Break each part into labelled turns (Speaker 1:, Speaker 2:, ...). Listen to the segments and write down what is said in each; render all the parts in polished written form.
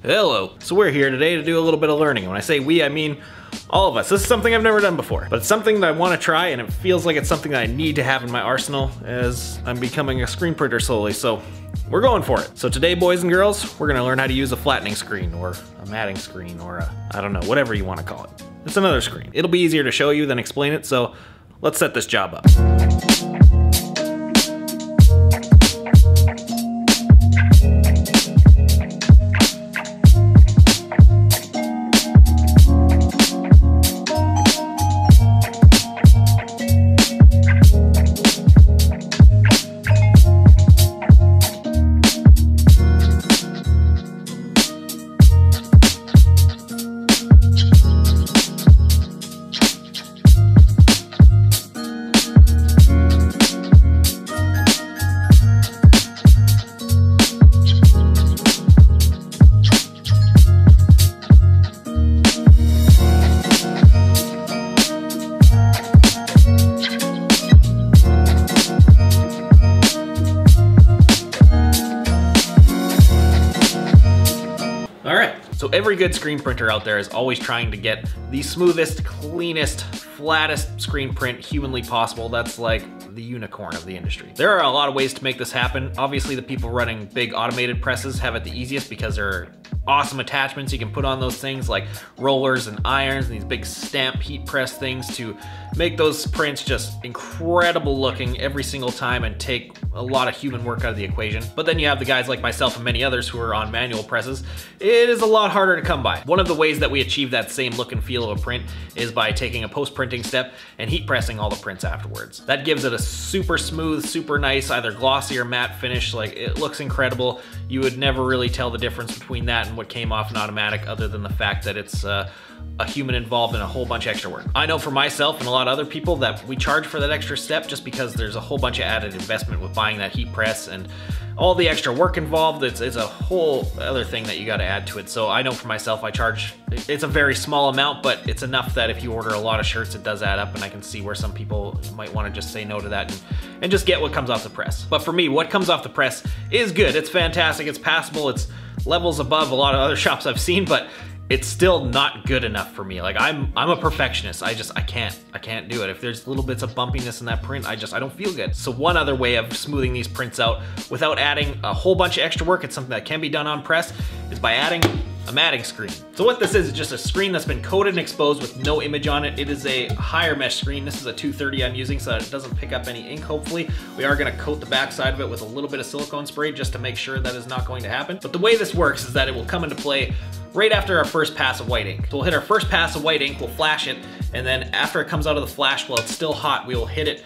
Speaker 1: Hello. So we're here today to do a little bit of learning. When I say we, I mean all of us. This is something I've never done before, but it's something that I want to try, and it feels like it's something that I need to have in my arsenal as I'm becoming a screen printer slowly, so we're going for it. So today, boys and girls, we're gonna learn how to use a flattening screen, or a matting screen, or a, I don't know, whatever you want to call it. It's another screen. It'll be easier to show you than explain it, so let's set this job up. So every good screen printer out there is always trying to get the smoothest, cleanest, flattest screen print humanly possible. That's like the unicorn of the industry. There are a lot of ways to make this happen. Obviously, the people running big automated presses have it the easiest because there are awesome attachments you can put on those things, like rollers and irons and these big stamp heat press things to make those prints just incredible looking every single time and take a lot of human work out of the equation. But then you have the guys like myself and many others who are on manual presses. It is a lot harder to come by. One of the ways that we achieve that same look and feel of a print is by taking a post-printing step and heat pressing all the prints afterwards. That gives it a super smooth, super nice, either glossy or matte finish. Like, it looks incredible. You would never really tell the difference between that and what came off an automatic, other than the fact that it's a human involved in a whole bunch of extra work. I know for myself and a lot of other people that we charge for that extra step just because there's a whole bunch of added investment with buying that heat press and all the extra work involved. It's a whole other thing that you got to add to it. So I know for myself, I charge, it's a very small amount, but it's enough that if you order a lot of shirts, it does add up, and I can see where some people might want to just say no to that and just get what comes off the press. But for me, what comes off the press is good. It's fantastic, it's passable, it's levels above a lot of other shops I've seen, but it's still not good enough for me. Like, I'm a perfectionist. I can't do it. If there's little bits of bumpiness in that print, I don't feel good. So one other way of smoothing these prints out without adding a whole bunch of extra work, it's something that can be done on press, is by adding a matting screen. So what this is just a screen that's been coated and exposed with no image on it. It is a higher mesh screen. This is a 230 I'm using so that it doesn't pick up any ink, hopefully. We are gonna coat the back side of it with a little bit of silicone spray just to make sure that is not going to happen. But the way this works is that it will come into play right after our first pass of white ink. So we'll hit our first pass of white ink, we'll flash it, and then after it comes out of the flash, while it's still hot, we will hit it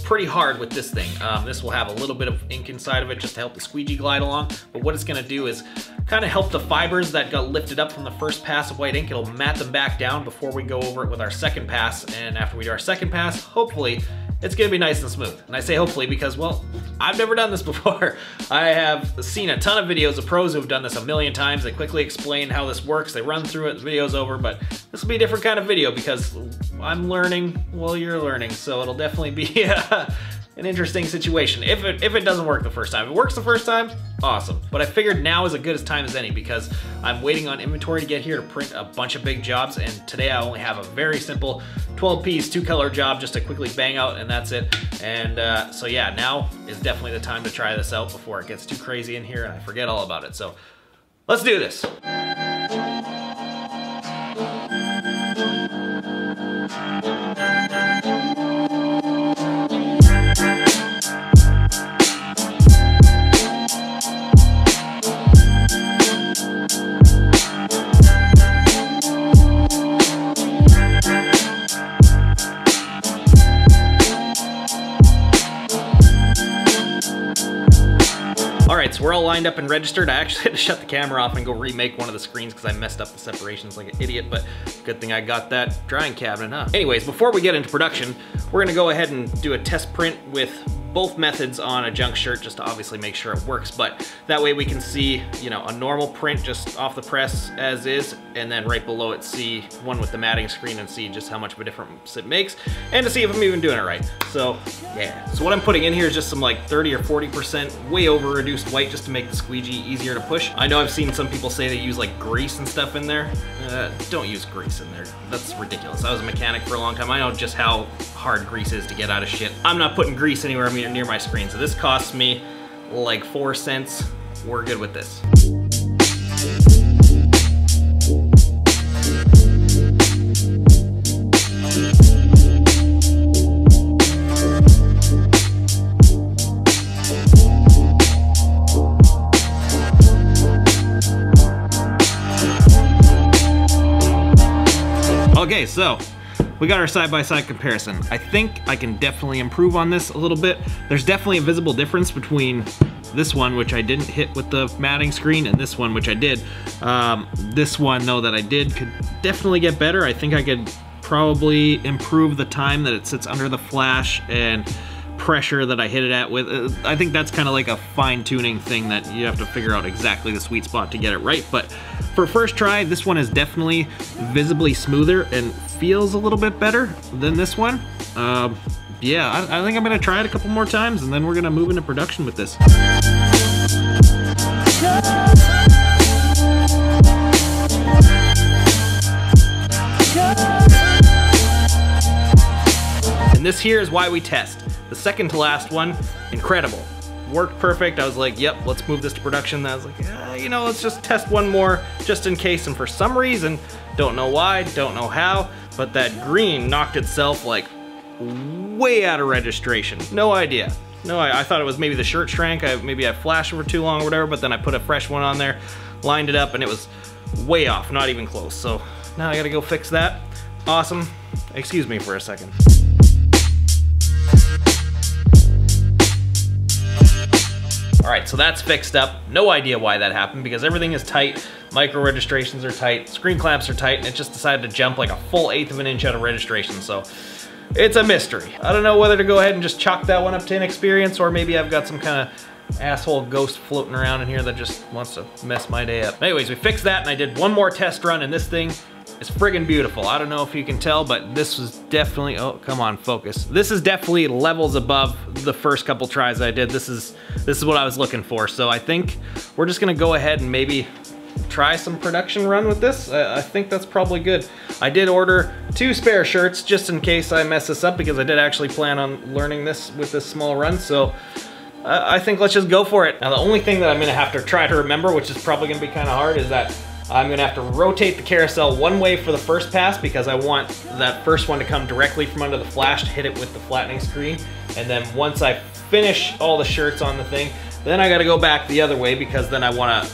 Speaker 1: pretty hard with this thing. This will have a little bit of ink inside of it just to help the squeegee glide along, but what it's gonna do is kind of help the fibers that got lifted up from the first pass of white ink. It'll mat them back down before we go over it with our second pass, and after we do our second pass, hopefully, it's gonna be nice and smooth. And I say hopefully because, well, I've never done this before. I have seen a ton of videos of pros who have done this a million times. They quickly explain how this works. They run through it, the video's over, but this will be a different kind of video because I'm learning while you're learning. So it'll definitely be an interesting situation if it doesn't work the first time. If it works the first time, awesome. But I figured now is as good a time as any because I'm waiting on inventory to get here to print a bunch of big jobs, and today I only have a very simple 12-piece 2-color job just to quickly bang out, and that's it. And so yeah, now is definitely the time to try this out before it gets too crazy in here and I forget all about it. So let's do this. Alright, so we're all lined up and registered. I actually had to shut the camera off and go remake one of the screens because I messed up the separations like an idiot, but good thing I got that drying cabinet, huh? Anyways, before we get into production, we're gonna go ahead and do a test print with both methods on a junk shirt just to obviously make sure it works, but that way we can see, you know, a normal print just off the press as is, and then right below it see one with the matting screen and see just how much of a difference it makes, and to see if I'm even doing it right. So yeah, so what I'm putting in here is just some like 30 or 40% way over reduced white just to make the squeegee easier to push. I know I've seen some people say they use like grease and stuff in there. Don't use grease in there. That's ridiculous. I was a mechanic for a long time. I know just how hard grease is to get out of shit. I'm not putting grease anywhere near my screen, so this costs me like 4 cents. We're good with this. Okay, so we got our side-by-side comparison. I think I can definitely improve on this a little bit. There's definitely a visible difference between this one, which I didn't hit with the matting screen, and this one, which I did. This one, though, that I did could definitely get better. I think I could probably improve the time that it sits under the flash and pressure that I hit it at with. I think that's kind of like a fine-tuning thing that you have to figure out exactly the sweet spot to get it right. But for first try, this one is definitely visibly smoother and feels a little bit better than this one. Yeah, I think I'm gonna try it a couple more times and then we're gonna move into production with this. And this here is why we test. The second to last one, incredible. Worked perfect. I was like, yep, let's move this to production. I was like, you know, let's just test one more just in case. And for some reason, don't know why, don't know how, but that green knocked itself like way out of registration. No idea. No, I thought it was maybe the shirt shrank. Maybe I flashed it for too long or whatever, but then I put a fresh one on there, lined it up, and it was way off, not even close. So now I gotta go fix that. Awesome. Excuse me for a second. All right, so that's fixed up. No idea why that happened because everything is tight. Micro registrations are tight, screen clamps are tight, and it just decided to jump like a full 1/8 of an inch out of registration. So it's a mystery. I don't know whether to go ahead and just chalk that one up to inexperience, or maybe I've got some kind of asshole ghost floating around in here that just wants to mess my day up. Anyways, we fixed that and I did one more test run, and this thing is friggin' beautiful. I don't know if you can tell, but this was definitely, oh, come on, focus. This is definitely levels above the first couple tries I did. This is what I was looking for. So I think we're just gonna go ahead and maybe try some production run with this. I think that's probably good. I did order 2 spare shirts just in case I mess this up, because I did actually plan on learning this with this small run. So I think let's just go for it. Now the only thing that I'm gonna have to try to remember, which is probably gonna be kind of hard, is that I'm gonna have to rotate the carousel one way for the first pass, because I want that first one to come directly from under the flash to hit it with the flattening screen. And then once I finish all the shirts on the thing, then I gotta go back the other way, because then I wanna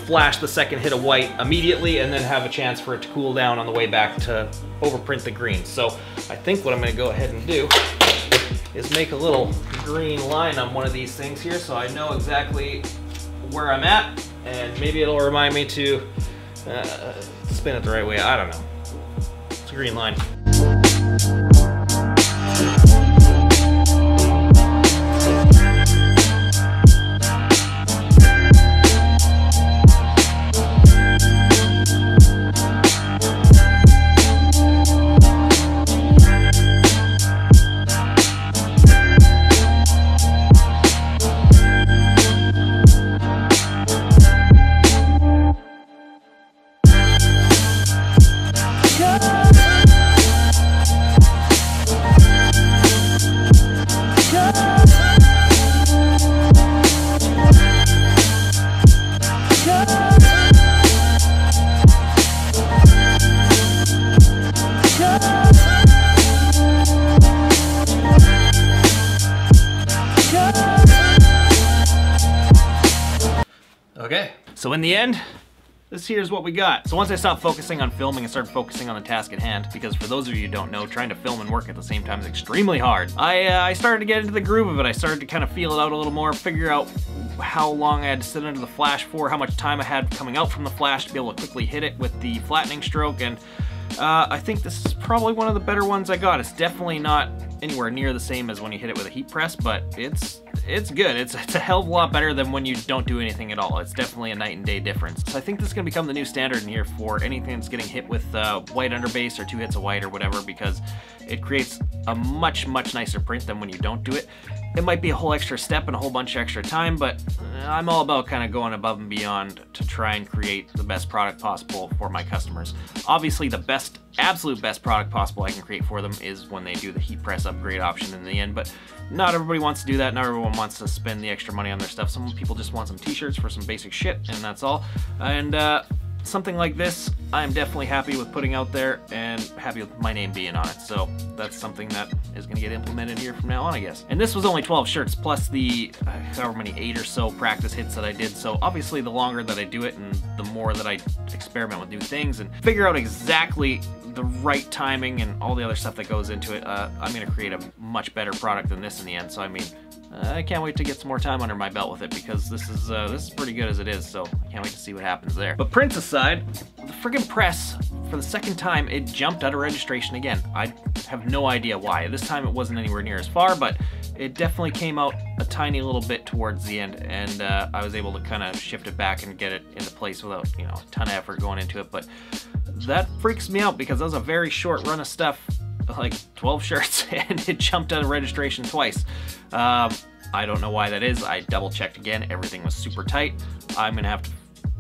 Speaker 1: flash the second hit of white immediately and then have a chance for it to cool down on the way back to overprint the green. So I think what I'm gonna go ahead and do is make a little green line on one of these things here so I know exactly where I'm at, and maybe it'll remind me to spin it the right way. I don't know. It's a green line. Okay, so in the end, this here's what we got. So once I stopped focusing on filming and started focusing on the task at hand, because for those of you who don't know, trying to film and work at the same time is extremely hard. I started to get into the groove of it. I started to kind of feel it out a little more, figure out how long I had to sit under the flash for, how much time I had coming out from the flash to be able to quickly hit it with the flattening stroke, and I think this is probably one of the better ones I got. It's definitely not anywhere near the same as when you hit it with a heat press, but it's good. It's a hell of a lot better than when you don't do anything at all. It's definitely a night and day difference. So I think this is gonna become the new standard in here for anything that's getting hit with white underbase or 2 hits of white or whatever, because it creates a much nicer print than when you don't do it. It might be a whole extra step and a whole bunch of extra time, but I'm all about kind of going above and beyond to try and create the best product possible for my customers. Obviously, the best, absolute best product possible I can create for them is when they do the heat press upgrade option in the end, but not everybody wants to do that. Not everyone wants to spend the extra money on their stuff. Some people just want some t-shirts for some basic shit, and that's all. And something like this, I'm definitely happy with putting out there and happy with my name being on it. So that's something that is going to get implemented here from now on, I guess. And this was only 12 shirts plus the however many 8 or so practice hits that I did. So obviously the longer that I do it and the more that I experiment with new things and figure out exactly the right timing and all the other stuff that goes into it, I'm going to create a much better product than this in the end. So I mean, I can't wait to get some more time under my belt with it, because this is pretty good as it is, so I can't wait to see what happens there. But prints aside, the friggin' press, for the second time, it jumped out of registration again. I have no idea why. This time it wasn't anywhere near as far, but it definitely came out a tiny little bit towards the end, and I was able to kind of shift it back and get it into place without, you know, a ton of effort going into it. But that freaks me out, because that was a very short run of stuff, like 12 shirts, and it jumped out of registration twice. I don't know why that is. I double checked again. Everything was super tight. I'm gonna have to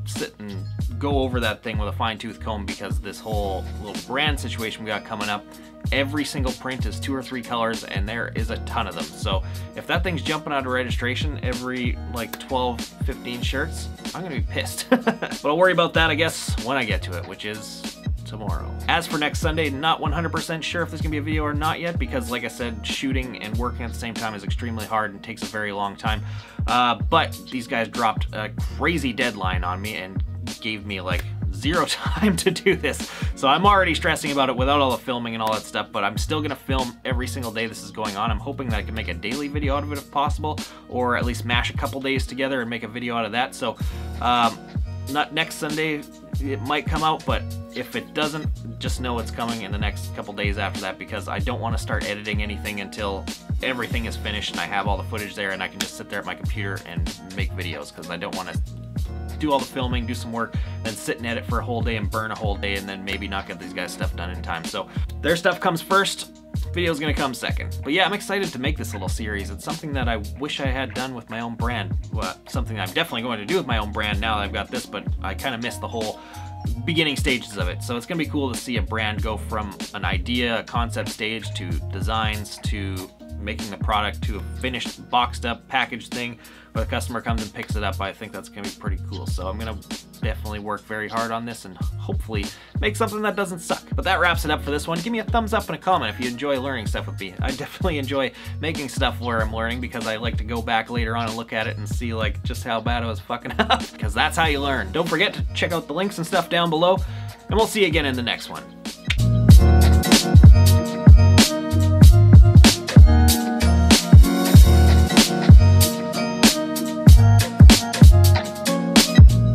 Speaker 1: sit and go over that thing with a fine-tooth comb, because this whole little brand situation we got coming up, every single print is 2 or 3 colors, and there is a ton of them. So if that thing's jumping out of registration every like 12, 15 shirts, I'm gonna be pissed. But I'll worry about that, I guess, when I get to it, which is tomorrow. As for next Sunday, not 100% sure if there's gonna be a video or not yet, because like I said, shooting and working at the same time is extremely hard and takes a very long time. But these guys dropped a crazy deadline on me and gave me like 0 time to do this. So I'm already stressing about it without all the filming and all that stuff, but I'm still gonna film every single day this is going on. I'm hoping that I can make a daily video out of it if possible, or at least mash a couple days together and make a video out of that. So not next Sunday, it might come out, but if it doesn't, just know it's coming in the next couple days after that, because I don't want to start editing anything until everything is finished and I have all the footage there and I can just sit there at my computer and make videos, because I don't want to do all the filming, do some work, then sit and edit for a whole day and burn a whole day and then maybe not get these guys' stuff done in time. So their stuff comes first, video's gonna come second. But yeah, I'm excited to make this little series. It's something that I wish I had done with my own brand. Well, something I'm definitely going to do with my own brand now that I've got this, but I kind of missed the whole beginning stages of it. So it's gonna be cool to see a brand go from an idea, a concept stage, to designs, to making the product, to a finished boxed up packaged thing where the customer comes and picks it up. I think that's gonna be pretty cool. So I'm gonna definitely work very hard on this and hopefully make something that doesn't suck. But that wraps it up for this one. Give me a thumbs up and a comment if you enjoy learning stuff with me. I definitely enjoy making stuff where I'm learning, because I like to go back later on and look at it and see like just how bad I was fucking up, because that's how you learn. Don't forget to check out the links and stuff down below, and we'll see you again in the next one.